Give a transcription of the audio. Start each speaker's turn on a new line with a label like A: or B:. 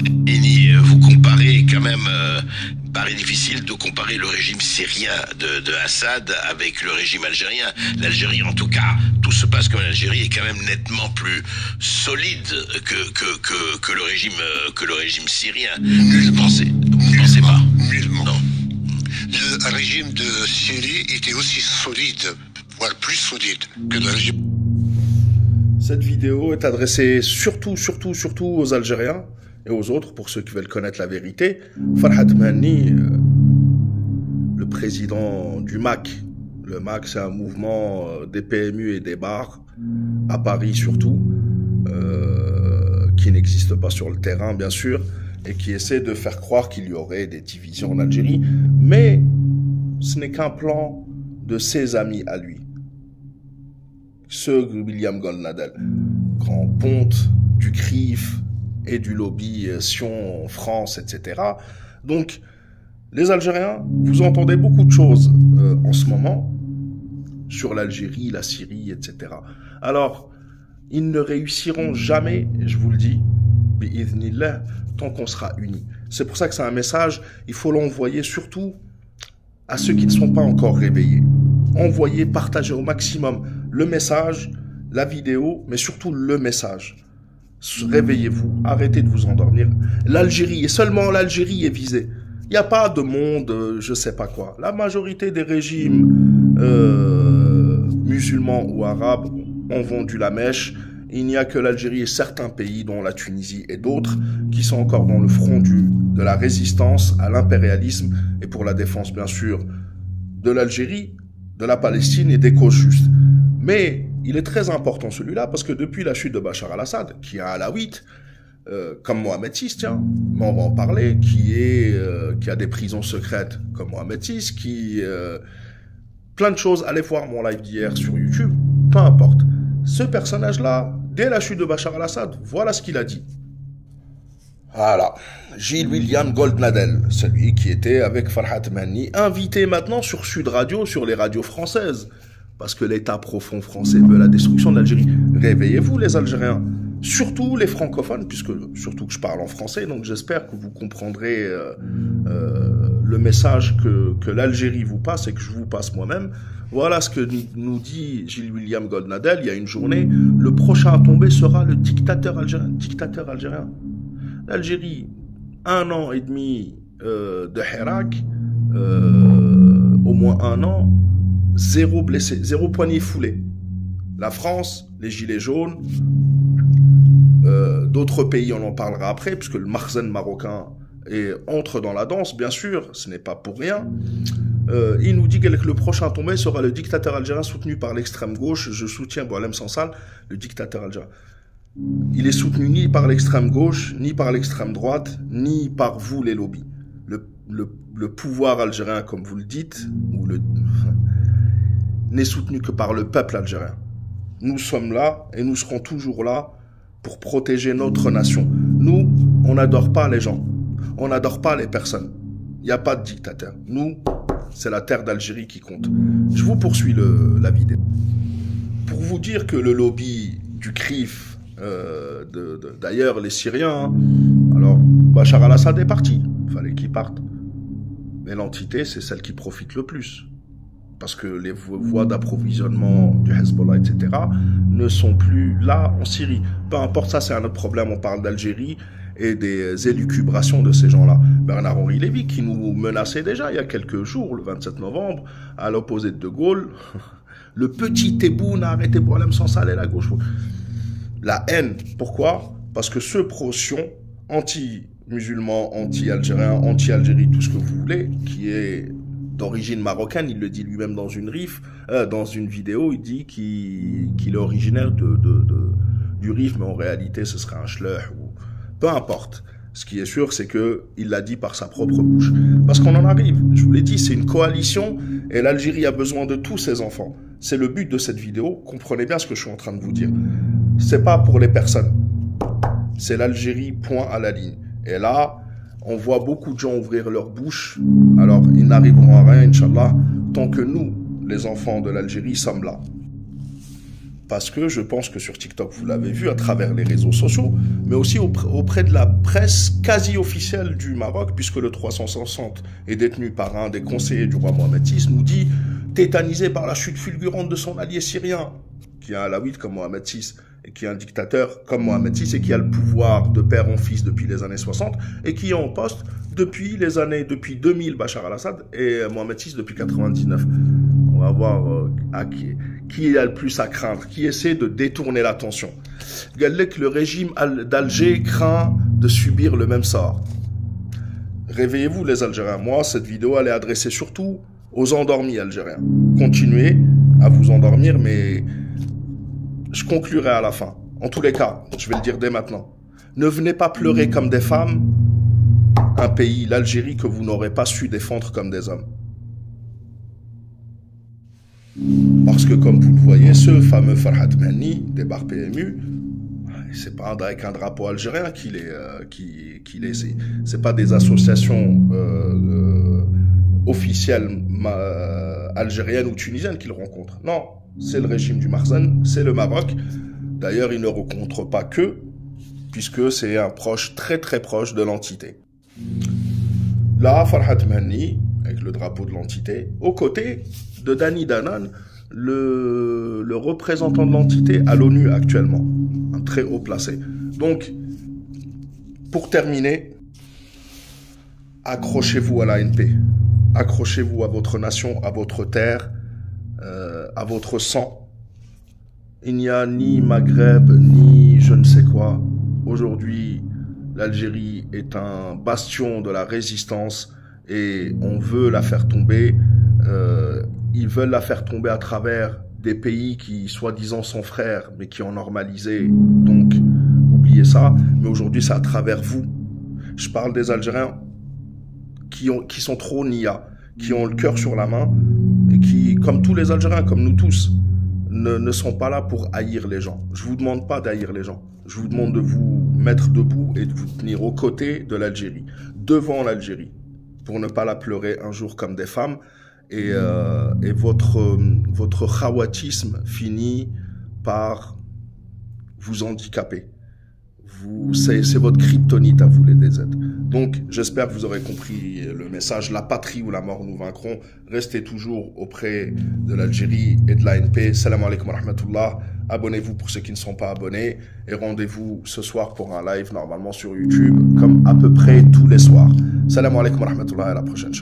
A: Bahreïni, vous comparez quand même, paraît difficile de comparer le régime syrien de Assad avec le régime algérien. L'Algérie, en tout cas, tout se passe comme l'Algérie est quand même nettement plus solide que le régime syrien. Vous pensez pas?
B: Nullement.
A: Non.
B: Le régime de Syrie était aussi solide, voire plus solide que le régime.
C: Cette vidéo est adressée surtout aux Algériens et aux autres, pour ceux qui veulent connaître la vérité. Farhat Mehni, le président du MAC. Le MAC, c'est un mouvement des PMU et des bars, à Paris surtout, qui n'existe pas sur le terrain, bien sûr, et qui essaie de faire croire qu'il y aurait des divisions en Algérie. Mais ce n'est qu'un plan de ses amis à lui. Ce William Goldnadel, grand ponte du CRIF et du lobby Sion, France, etc. Donc, les Algériens, vous entendez beaucoup de choses en ce moment sur l'Algérie, la Syrie, etc. Alors, ils ne réussiront jamais, je vous le dis, bi'idhnillah, tant qu'on sera unis. C'est pour ça que c'est un message, il faut l'envoyer surtout à ceux qui ne sont pas encore réveillés. Envoyez, partagez au maximum le message, la vidéo, mais surtout le message. Réveillez-vous, arrêtez de vous endormir. L'Algérie, et seulement l'Algérie est visée. Il n'y a pas de monde, je sais pas quoi. La majorité des régimes musulmans ou arabes ont vendu la mèche. Il n'y a que l'Algérie et certains pays, dont la Tunisie et d'autres, qui sont encore dans le front de la résistance à l'impérialisme et pour la défense, bien sûr, de l'Algérie, de la Palestine et des causes justes. Mais il est très important celui-là parce que depuis la chute de Bachar al-Assad, qui est un alawite, comme Mohamed VI, tiens, mais on va en parler, qui a des prisons secrètes comme Mohamed VI, plein de choses, allez voir mon live d'hier sur YouTube, peu importe. Ce personnage-là, dès la chute de Bachar al-Assad, voilà ce qu'il a dit. Voilà, Gilles William Goldnadel, celui qui était avec Farhat Mehni, invité maintenant sur Sud Radio, sur les radios françaises, parce que l'État profond français veut la destruction de l'Algérie. Réveillez-vous les Algériens, surtout les francophones, puisque surtout que je parle en français, donc j'espère que vous comprendrez le message que l'Algérie vous passe et que je vous passe moi-même. Voilà ce que nous dit Gilles William Goldnadel il y a une journée. Le prochain à tomber sera le dictateur algérien. Dictateur algérien. L'Algérie, 1 an et demi de Hirak, au moins 1 an, 0 blessé, 0 poignet foulé. La France, les gilets jaunes, d'autres pays, on en parlera après, puisque le Makhzen marocain entre dans la danse, bien sûr, ce n'est pas pour rien. Il nous dit que le prochain tombé sera le dictateur algérien soutenu par l'extrême gauche. Je soutiens Boualem Sansal, le dictateur algérien. Il est soutenu ni par l'extrême gauche, ni par l'extrême droite, ni par vous les lobbies. Le pouvoir algérien, comme vous le dites, n'est soutenu que par le peuple algérien. Nous sommes là et nous serons toujours là pour protéger notre nation. Nous, on n'adore pas les gens. On n'adore pas les personnes. Il n'y a pas de dictateur. Nous, c'est la terre d'Algérie qui compte. Je vous poursuis la vidéo. Pour vous dire que le lobby du CRIF, d'ailleurs les Syriens, hein, alors Bachar al-Assad est parti, il fallait qu'il parte. Mais l'entité, c'est celle qui profite le plus. Parce que les voies d'approvisionnement du Hezbollah, etc., ne sont plus là en Syrie. Peu importe, ça c'est un autre problème, on parle d'Algérie et des élucubrations de ces gens-là. Bernard-Henri Lévy, qui nous menaçait déjà il y a quelques jours, le 27 novembre, à l'opposé de De Gaulle, le petit Tebboune a arrêté Boualem Sansal et la gauche. La haine, pourquoi? Parce que ce pro-Sion, anti-musulman, anti-algérien, anti-Algérie, tout ce que vous voulez, qui est d'origine marocaine, il le dit lui-même dans une dans une vidéo, il dit qu'il est originaire du Rif, mais en réalité ce serait un Schleuh, ou peu importe. Ce qui est sûr, c'est que il l'a dit par sa propre bouche. Parce qu'on en arrive, je vous l'ai dit, c'est une coalition et l'Algérie a besoin de tous ses enfants. C'est le but de cette vidéo, comprenez bien ce que je suis en train de vous dire. C'est pas pour les personnes, c'est l'Algérie, point à la ligne. Et là, on voit beaucoup de gens ouvrir leur bouche, alors ils n'arriveront à rien, Inch'Allah, tant que nous, les enfants de l'Algérie, sommes là. Parce que je pense que sur TikTok, vous l'avez vu à travers les réseaux sociaux, mais aussi auprès de la presse quasi officielle du Maroc, puisque le 360 est détenu par un des conseillers du roi Mohamed VI, nous dit, tétanisé par la chute fulgurante de son allié syrien, qui est un alawite comme Mohamed VI, et qui est un dictateur comme Mohamed VI, et qui a le pouvoir de père en fils depuis les années 60, et qui est en poste depuis 2000, Bachar al-Assad, et Mohamed VI depuis 99. On va voir qui a le plus à craindre, qui essaie de détourner l'attention. Le régime d'Alger craint de subir le même sort. Réveillez-vous les Algériens. Moi, cette vidéo, elle est adressée surtout aux endormis algériens. Continuez à vous endormir, mais je conclurai à la fin. En tous les cas, je vais le dire dès maintenant. Ne venez pas pleurer comme des femmes un pays, l'Algérie, que vous n'aurez pas su défendre comme des hommes. Parce que, comme vous le voyez, ce fameux Farhat Mehni, des bars PMU, c'est pas avec un drapeau algérien qu'il est, c'est pas des associations officielles algériennes ou tunisiennes qu'il rencontre. Non, c'est le régime du Marzen, c'est le Maroc. D'ailleurs, il ne rencontre pas que, puisque c'est un proche, très très proche de l'entité. Là, Farhat Mehni, avec le drapeau de l'entité, aux côtés de Dani Danan, le représentant de l'entité à l'ONU actuellement, un très haut placé. Donc, pour terminer, accrochez-vous à l'ANP, accrochez-vous à votre nation, à votre terre, à votre sang. Il n'y a ni Maghreb, ni je ne sais quoi. Aujourd'hui, l'Algérie est un bastion de la résistance et on veut la faire tomber. Ils veulent la faire tomber à travers des pays qui, soi-disant, sont frères, mais qui ont normalisé. Donc, oubliez ça. Mais aujourd'hui, c'est à travers vous. Je parle des Algériens qui sont trop nia, qui ont le cœur sur la main, et qui, comme tous les Algériens, comme nous tous, ne sont pas là pour haïr les gens. Je vous demande pas d'haïr les gens. Je vous demande de vous mettre debout et de vous tenir aux côtés de l'Algérie, devant l'Algérie, pour ne pas la pleurer un jour comme des femmes. Et votre khawatisme finit par vous handicaper. C'est votre kryptonite à vous, les DZ. Donc, j'espère que vous aurez compris le message. La patrie ou la mort nous vaincront. Restez toujours auprès de l'Algérie et de l'ANP. Salam alaikum wa rahmatullah. Abonnez-vous pour ceux qui ne sont pas abonnés. Et rendez-vous ce soir pour un live, normalement sur YouTube, comme à peu près tous les soirs. Salam alaikum wa rahmatullah. À la prochaine.